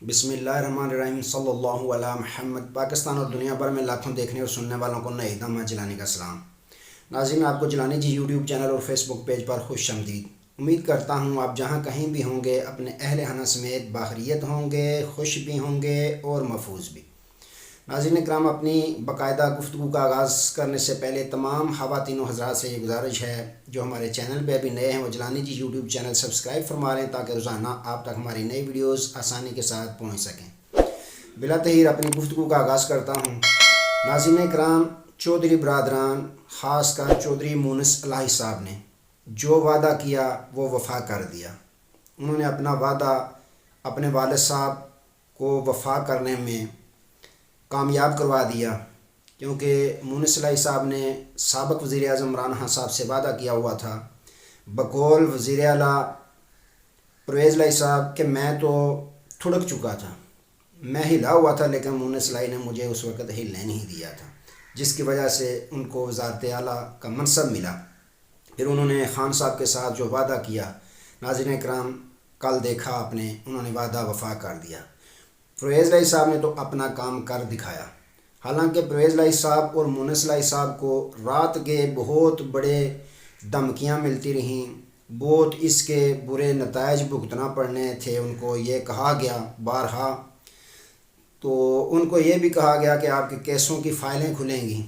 بسم اللہ الرحمن الرحیم صلی اللہ علیہ محمد۔ پاکستان اور دنیا بھر میں لاکھوں دیکھنے اور سننے والوں کو نئے اقدامات جلانے کا سلام۔ ناظرین، آپ کو جلانی جی یوٹیوب چینل اور فیس بک پیج پر خوش آمدید۔ امید کرتا ہوں آپ جہاں کہیں بھی ہوں گے اپنے اہل خانہ سمیت باخیریت ہوں گے، خوش بھی ہوں گے اور محفوظ بھی۔ ناظرین کرام، اپنی باقاعدہ گفتگو کا آغاز کرنے سے پہلے تمام خواتین و حضرات سے یہ گزارش ہے جو ہمارے چینل پہ ابھی نئے ہیں وہ جلانی جی یوٹیوب چینل سبسکرائب فرما لیں تاکہ روزانہ آپ تک ہماری نئی ویڈیوز آسانی کے ساتھ پہنچ سکیں۔ بلا تاخیر اپنی گفتگو کا آغاز کرتا ہوں۔ ناظرین کرام، چودھری برادران خاص کر چودھری مونس الہی صاحب نے جو وعدہ کیا وہ وفا کر دیا۔ انہوں نے اپنا وعدہ اپنے والد صاحب کو وفا کرنے میں کامیاب کروا دیا، کیونکہ مونس الہی صاحب نے سابق وزیر اعظم عمران خان صاحب سے وعدہ کیا ہوا تھا بقول وزیر اعلیٰ پرویز الہی صاحب کہ میں تو تھڑک چکا تھا، میں ہلا ہوا تھا، لیکن مونس الہی نے مجھے اس وقت ہلنے نہیں دیا تھا، جس کی وجہ سے ان کو وزارت اعلیٰ کا منصب ملا۔ پھر انہوں نے خان صاحب کے ساتھ جو وعدہ کیا، ناظرین کرام کل دیکھا آپ نے، انہوں نے وعدہ وفا کر دیا۔ پرویز الہی صاحب نے تو اپنا کام کر دکھایا۔ حالانکہ پرویز الہی صاحب اور مونس الہی صاحب کو رات کے بہت بڑے دھمکیاں ملتی رہیں، بہت اس کے برے نتائج بھگتنا پڑنے تھے۔ ان کو یہ کہا گیا بارہا، تو ان کو یہ بھی کہا گیا کہ آپ کے کیسوں کی فائلیں کھلیں گی،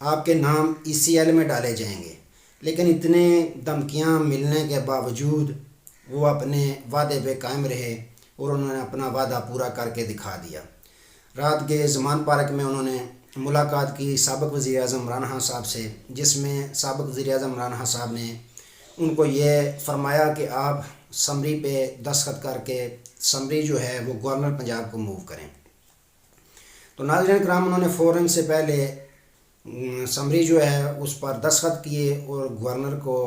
آپ کے نام ECL میں ڈالے جائیں گے، لیکن اتنے دھمکیاں ملنے کے باوجود وہ اپنے وعدے پہ قائم رہے اور انہوں نے اپنا وعدہ پورا کر کے دکھا دیا۔ رات کے زمان پارک میں انہوں نے ملاقات کی سابق وزیر اعظم عمران خان صاحب سے، جس میں سابق وزیر اعظم عمران خان صاحب نے ان کو یہ فرمایا کہ آپ سمری پہ دستخط کر کے سمری جو ہے وہ گورنر پنجاب کو موو کریں۔ تو ناظرین کرام، انہوں نے فوراً سے پہلے سمری جو ہے اس پر دستخط کیے اور گورنر کو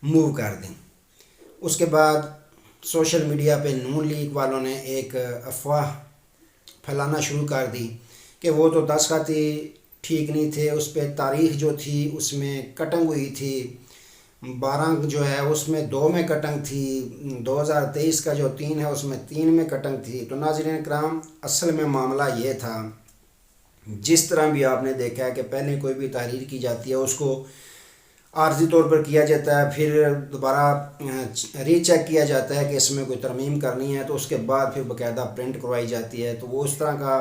موو کر دیں۔ اس کے بعد سوشل میڈیا پہ نون لیگ والوں نے ایک افواہ پھیلانا شروع کر دی کہ وہ تو دستخط ہی ٹھیک نہیں تھے، اس پہ تاریخ جو تھی اس میں کٹنگ ہوئی تھی، 12 جو ہے اس میں 2 میں کٹنگ تھی، 2023 کا جو 3 ہے اس میں 3 میں کٹنگ تھی۔ تو ناظرین کرام، اصل میں معاملہ یہ تھا، جس طرح بھی آپ نے دیکھا ہے کہ پہلے کوئی بھی تحریر کی جاتی ہے اس کو عارضی طور پر کیا جاتا ہے، پھر دوبارہ ری چیک کیا جاتا ہے کہ اس میں کوئی ترمیم کرنی ہے، تو اس کے بعد پھر باقاعدہ پرنٹ کروائی جاتی ہے۔ تو وہ اس طرح کا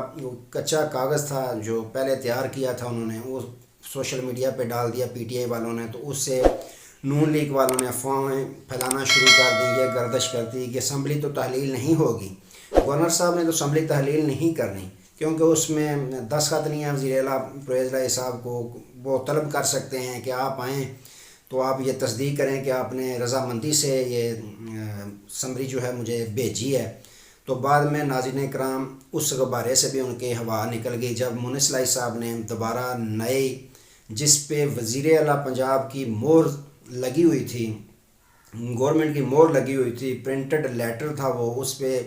کچا کاغذ تھا جو پہلے تیار کیا تھا انہوں نے، وہ سوشل میڈیا پہ ڈال دیا PTI والوں نے، تو اس سے نون لیگ والوں نے افواہیں پھیلانا شروع کر دی، یہ گردش کرتی کہ اسمبلی تو تحلیل نہیں ہوگی۔ گورنر صاحب نے تو اسمبلی تحلیل نہیں کرنی، کیونکہ اس میں دستخط نہیں ہے وزیر اعلیٰ پرویز الہی صاحب کو، وہ طلب کر سکتے ہیں کہ آپ آئیں تو آپ یہ تصدیق کریں کہ آپ نے رضامندی سے یہ سمری جو ہے مجھے بھیجی ہے۔ تو بعد میں ناظرین کرام اس غبارے سے بھی ان کے ہوا نکل گئی جب مونس الہی صاحب نے دوبارہ نئے، جس پہ وزیر اعلیٰ پنجاب کی مہر لگی ہوئی تھی، گورنمنٹ کی مہر لگی ہوئی تھی، پرنٹڈ لیٹر تھا وہ، اس پہ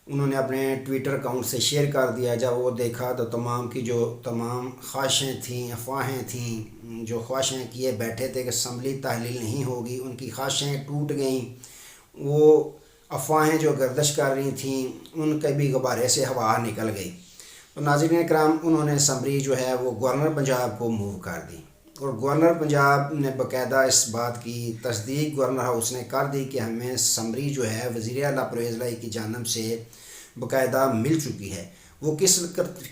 انہوں نے اپنے ٹویٹر اکاؤنٹ سے شیئر کر دیا۔ جب وہ دیکھا تو تمام کی جو تمام خواہشیں تھیں، افواہیں تھیں، جو خواہشیں کیے بیٹھے تھے کہ اسمبلی تحلیل نہیں ہوگی، ان کی خواہشیں ٹوٹ گئیں۔ وہ افواہیں جو گردش کر رہی تھیں ان کے بھی غبارے سے ہوا نکل گئی۔ تو ناظرین کرام، انہوں نے سمری جو ہے وہ گورنر پنجاب کو موو کر دی، اور گورنر پنجاب نے باقاعدہ اس بات کی تصدیق گورنر ہاؤس نے کر دی کہ ہمیں سمری جو ہے وزیر اعلیٰ پرویز الہی کی جانب سے باقاعدہ مل چکی ہے۔ وہ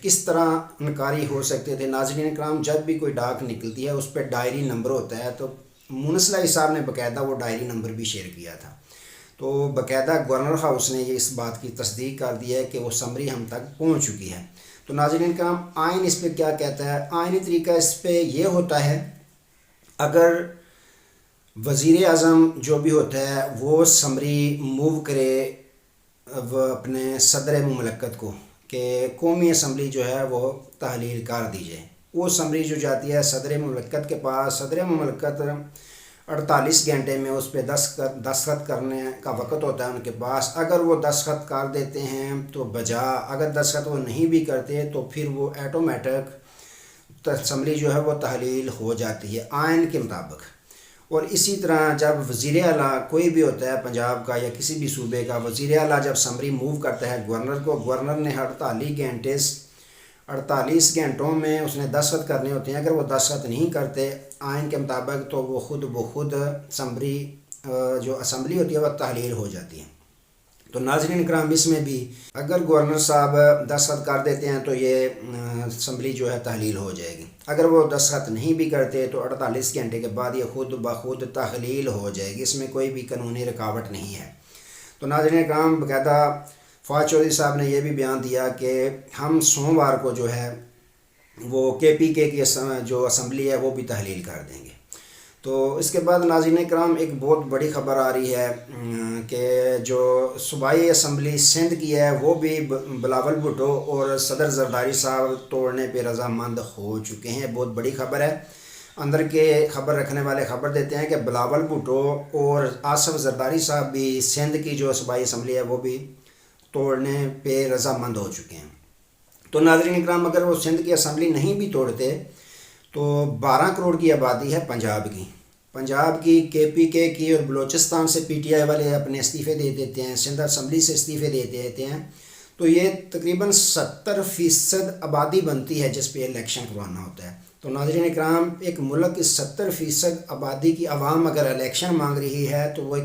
کس طرح انکاری ہو سکتے تھے؟ ناظرین کرام، جب بھی کوئی ڈاک نکلتی ہے اس پہ ڈائری نمبر ہوتا ہے، تو مونس الہی صاحب نے باقاعدہ وہ ڈائری نمبر بھی شیئر کیا تھا۔ تو باقاعدہ گورنر ہاؤس نے یہ اس بات کی تصدیق کر دی ہے کہ وہ سمری ہم تک پہنچ چکی ہے۔ تو ناظرین کرام، آئین اس پہ کیا کہتا ہے؟ آئینی طریقہ اس پہ یہ ہوتا ہے، اگر وزیر اعظم جو بھی ہوتا ہے وہ سمری موو کرے وہ اپنے صدر مملکت کو کہ قومی اسمبلی جو ہے وہ تحلیل کر دی جائے، وہ سمری جو جاتی ہے صدر مملکت کے پاس، صدر مملکت 48 گھنٹے میں اس پہ دستخط کرنے کا وقت ہوتا ہے ان کے پاس۔ اگر وہ دستخط کر دیتے ہیں تو بجا، اگر دستخط وہ نہیں بھی کرتے تو پھر وہ آٹومیٹک اسمبلی جو ہے وہ تحلیل ہو جاتی ہے آئین کے مطابق۔ اور اسی طرح جب وزیر اعلیٰ کوئی بھی ہوتا ہے پنجاب کا یا کسی بھی صوبے کا، وزیر اعلیٰ جب سمری موو کرتا ہے گورنر کو، گورنر نے 48 گھنٹوں میں اس نے دستخط کرنے ہوتے ہیں. اگر وہ دستخط نہیں کرتے آئین کے مطابق تو وہ خود بخود سمری جو اسمبلی ہوتی ہے وہ تحلیل ہو جاتی ہے. تو ناظرین کرام اس میں بھی اگر گورنر صاحب دستخط کر دیتے ہیں تو یہ اسمبلی جو ہے تحلیل ہو جائے گی. اگر وہ دستخط نہیں بھی کرتے تو 48 گھنٹے کے بعد یہ خود بخود تحلیل ہو جائے گی. اس میں کوئی بھی قانونی رکاوٹ نہیں ہے. تو ناظرین کرام باقاعدہ فواد چودھری صاحب نے یہ بھی بیان دیا کہ ہم سوموار کو جو ہے وہ KPK کی جو اسمبلی ہے وہ بھی تحلیل کر دیں گے. تو اس کے بعد ناظرین کرام ایک بہت بڑی خبر آ رہی ہے کہ جو صوبائی اسمبلی سندھ کی ہے وہ بھی بلاول بھٹو اور صدر زرداری صاحب توڑنے پہ رضامند ہو چکے ہیں. بہت بڑی خبر ہے. اندر کے خبر رکھنے والے خبر دیتے ہیں کہ بلاول بھٹو اور آصف زرداری صاحب بھی سندھ کی جو صوبائی اسمبلی ہے وہ بھی توڑنے پہ رضامند ہو چکے ہیں. تو ناظرین اکرام اگر وہ سندھ کی اسمبلی نہیں بھی توڑتے تو 12 کروڑ کی آبادی ہے پنجاب کی KPK کی، اور بلوچستان سے PTI والے اپنے استعفے دے دیتے ہیں، سندھ اسمبلی سے استعفے دے دیتے ہیں. تو یہ تقریباً 70% آبادی بنتی ہے جس پہ الیکشن کروانا ہوتا ہے. تو ناظرین اکرام ایک ملک کی 70% آبادی کی عوام اگر الیکشن مانگ رہی ہے تو وہ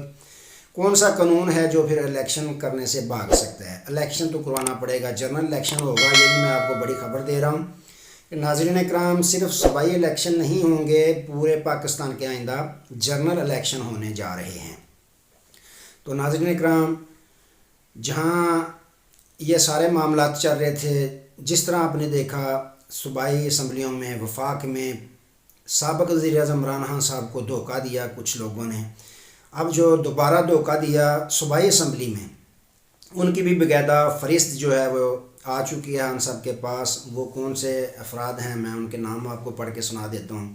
کون سا قانون ہے جو پھر الیکشن کرنے سے بھاگ سکتا ہے؟ الیکشن تو کروانا پڑے گا، جنرل الیکشن ہوگا. یہ بھی میں آپ کو بڑی خبر دے رہا ہوں کہ ناظرین اکرام صرف صوبائی الیکشن نہیں ہوں گے، پورے پاکستان کے آئندہ جنرل الیکشن ہونے جا رہے ہیں. تو ناظرین اکرام جہاں یہ سارے معاملات چل رہے تھے، جس طرح آپ نے دیکھا صوبائی اسمبلیوں میں وفاق میں سابق وزیر اعظم عمران خان صاحب کو دھوکہ دیا کچھ لوگوں نے، اب جو دوبارہ دھوکہ دیا صوبائی اسمبلی میں ان کی بھی باقاعدہ فہرست جو ہے وہ آ چکی ہے ہم سب کے پاس. وہ کون سے افراد ہیں میں ان کے نام آپ کو پڑھ کے سنا دیتا ہوں.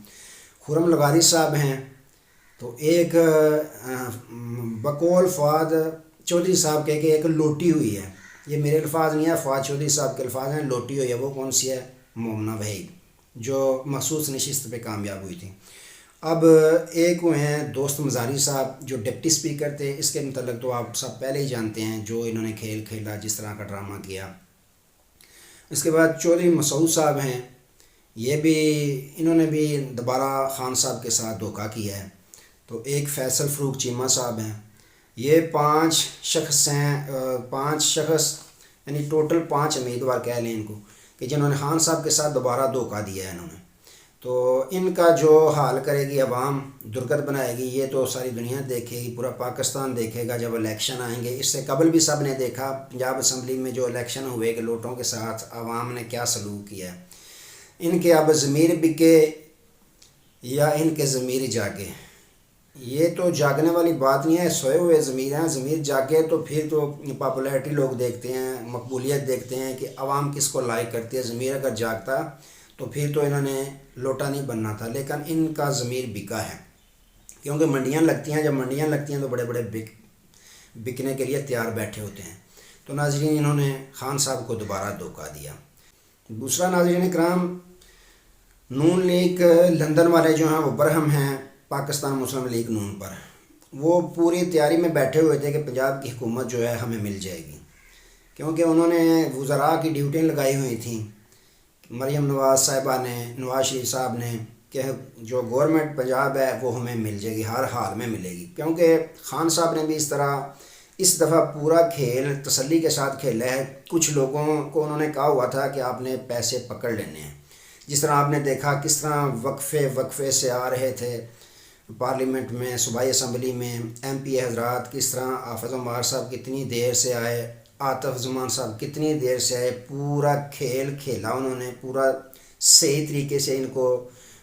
خرم لغاری صاحب ہیں، تو ایک بقول فواد چودھری صاحب کہ ایک لوٹی ہوئی ہے، یہ میرے الفاظ نہیں ہے، فواد چودھری صاحب کے الفاظ ہیں، لوٹی ہوئی ہے. وہ کون سی ہے؟ مومنہ وحید جو مخصوص نشست پہ کامیاب ہوئی تھی. اب ایک وہ ہیں دوست مزاری صاحب جو ڈپٹی اسپیکر تھے. اس کے متعلق تو آپ سب پہلے ہی جانتے ہیں جو انہوں نے کھیل کھیلا، جس طرح کا ڈرامہ کیا. اس کے بعد چودھری مسعود صاحب ہیں، یہ بھی انہوں نے بھی دوبارہ خان صاحب کے ساتھ دھوکہ کیا ہے. تو ایک فیصل فروخ چیمہ صاحب ہیں. یہ 5 شخص ہیں، 5 شخص یعنی ٹوٹل 5 امیدوار کہہ لیں ان کو کہ جنہوں نے خان صاحب کے ساتھ دوبارہ دھوکہ دیا ہے انہوں نے. تو ان کا جو حال کرے گی عوام، درگت بنائے گی، یہ تو ساری دنیا دیکھے گی، پورا پاکستان دیکھے گا جب الیکشن آئیں گے. اس سے قبل بھی سب نے دیکھا پنجاب اسمبلی میں جو الیکشن ہوئے کہ لوٹوں کے ساتھ عوام نے کیا سلوک کیا. ان کے اب ضمیر بکے یا ان کے ضمیر جاگے، یہ تو جاگنے والی بات نہیں ہے، سوئے ہوئے ضمیر ہیں. ضمیر جاگے تو پھر تو پاپولیرٹی لوگ دیکھتے ہیں، مقبولیت دیکھتے ہیں کہ عوام کس کو لائک کرتی ہے. ضمیر اگر جاگتا تو پھر تو انہوں نے لوٹا نہیں بننا تھا. لیکن ان کا ضمیر بکا ہے کیونکہ منڈیاں لگتی ہیں. جب منڈیاں لگتی ہیں تو بڑے بڑے بکنے کے لیے تیار بیٹھے ہوتے ہیں. تو ناظرین انہوں نے خان صاحب کو دوبارہ دھوکہ دیا. دوسرا ناظرین اکرام، نون لیگ لندن والے جو ہیں وہ برہم ہیں پاکستان مسلم لیگ نون پر. وہ پوری تیاری میں بیٹھے ہوئے تھے کہ پنجاب کی حکومت جو ہے ہمیں مل جائے گی، کیونکہ انہوں نے وزراء کی ڈیوٹیاں لگائی ہوئی تھیں مریم نواز صاحبہ نے، نواز شریف صاحب نے، کہ جو گورنمنٹ پنجاب ہے وہ ہمیں مل جائے گی، ہر حال میں ملے گی. کیونکہ خان صاحب نے بھی اس دفعہ پورا کھیل تسلی کے ساتھ کھیلا ہے. کچھ لوگوں کو انہوں نے کہا ہوا تھا کہ آپ نے پیسے پکڑ لینے ہیں. جس طرح آپ نے دیکھا کس طرح وقفے سے آ رہے تھے پارلیمنٹ میں، صوبائی اسمبلی میں MP حضرات، کس طرح حافظ عمار صاحب کتنی دیر سے آئے، عاطف زمان صاحب کتنی دیر سے آئے. پورا کھیل کھیلا انہوں نے، پورا صحیح طریقے سے ان کو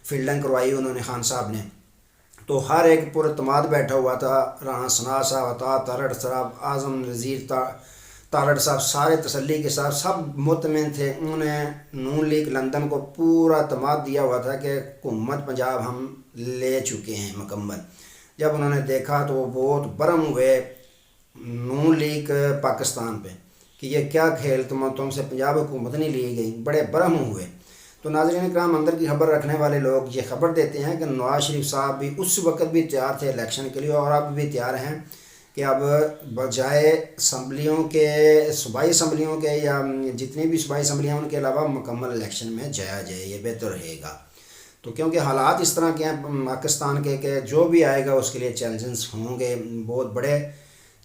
فیلڈنگ کروائی انہوں نے خان صاحب نے. تو ہر ایک پر اعتماد بیٹھا ہوا تھا. رانا ثنا صاحب، عطا تارڑ صاحب، اعظم نذیر تارڑ صاحب، سارے تسلی کے ساتھ سب مطمئن تھے. انہوں نے نون لیگ لندن کو پورا اعتماد دیا ہوا تھا کہ حکومت پنجاب ہم لے چکے ہیں مکمل. جب انہوں نے دیکھا تو وہ بہت برہم ہوئے نون لیگ پاکستان پہ کہ یہ کیا کھیل، تم سے پنجاب حکومت نہیں لی گئی، بڑے برہم ہوئے. تو تو ناظرین اکرام، اندر کی خبر رکھنے والے لوگ یہ خبر دیتے ہیں کہ نواز شریف صاحب بھی اس وقت بھی تیار تھے الیکشن کے لیے اور اب بھی تیار ہیں کہ اب بجائے اسمبلیوں کے، صوبائی اسمبلیوں کے یا جتنی بھی صوبائی اسمبلیاں ان کے علاوہ مکمل الیکشن میں جایا جائے، یہ بہتر رہے گا۔ تو کیونکہ حالات اس طرح کے ہیں پاکستان کے کہ جو بھی آئے گا اس کے لیے چیلنجز ہوں گے، بہت بڑے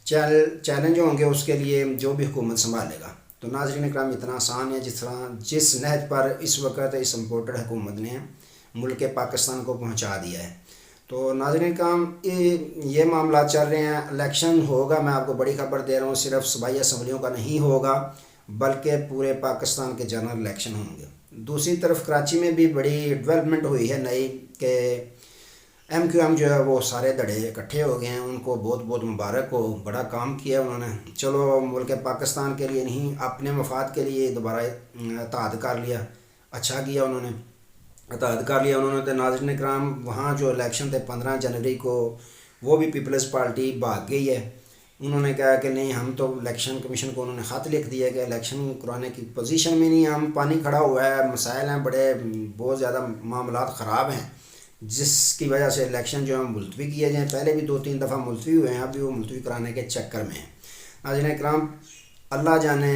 چیلنج ہوں گے اس کے لیے جو بھی حکومت سنبھالے گا۔ تو ناظرین اکرام، اتنا آسان ہے جس نہج پر اس وقت اس امپورٹڈ حکومت نے ملک پاکستان کو پہنچا دیا ہے۔ تو ناظرین اکرام، یہ معاملات چل رہے ہیں، الیکشن ہوگا، میں آپ کو بڑی خبر دے رہا ہوں، صرف صوبائی اسمبلیوں کا نہیں ہوگا بلکہ پورے پاکستان کے جنرل الیکشن ہوں گے۔ دوسری طرف کراچی میں بھی بڑی ڈیولپمنٹ ہوئی ہے نئی کہ ایم کیو ایم جو ہے وہ سارے دھڑے اکٹھے ہو گئے ہیں، ان کو بہت بہت مبارک ہو، بڑا کام کیا انہوں نے، چلو ملک پاکستان کے لیے نہیں اپنے مفاد کے لیے دوبارہ اتحاد کر لیا، اچھا کیا انہوں نے، اتحاد کر لیا انہوں نے۔ تو ناظرین اکرام، وہاں جو الیکشن تھے 15 جنوری کو، وہ بھی پیپلز پارٹی بھاگ گئی ہے، انہوں نے کہا کہ نہیں، ہم تو الیکشن کمیشن کو انہوں نے خط لکھ دیا کہ الیکشن کرانے کی پوزیشن میں نہیں، ہم پانی کھڑا ہوا ہے، مسائل ہیں بڑے، بہت زیادہ معاملات خراب ہیں، جس کی وجہ سے الیکشن جو ہے ملتوی کیے جائیں۔ پہلے بھی 2-3 دفعہ ملتوی ہوئے ہیں، ابھی وہ ملتوی کرانے کے چکر میں ہیں۔ ناظرین اکرام، اللہ جانے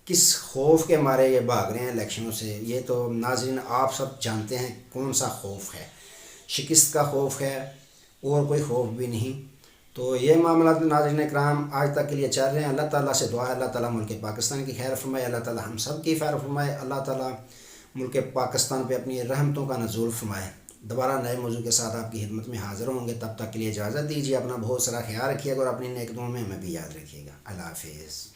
کس خوف کے مارے یہ بھاگ رہے ہیں الیکشنوں سے، یہ تو ناظرین آپ سب جانتے ہیں کون سا خوف ہے، شکست کا خوف ہے اور کوئی خوف بھی نہیں۔ تو یہ معاملات ناظرین اکرام آج تک کے لیے چل رہے ہیں۔ اللہ تعالیٰ سے دعا ہے اللہ تعالیٰ ملک پاکستان کی خیر فرمائے، اللہ تعالیٰ ہم سب کی خیر فرمائے، اللہ تعالیٰ ملک پاکستان پہ اپنی رحمتوں کا نزول فرمائے۔ دوبارہ نئے موضوع کے ساتھ آپ کی خدمت میں حاضر ہوں گے، تب تک کے لیے اجازت دیجیے، اپنا بہت سارا خیال رکھیے گا اور اپنی نیک دعاؤں میں ہمیں بھی یاد رکھیے گا۔ اللہ حافظ۔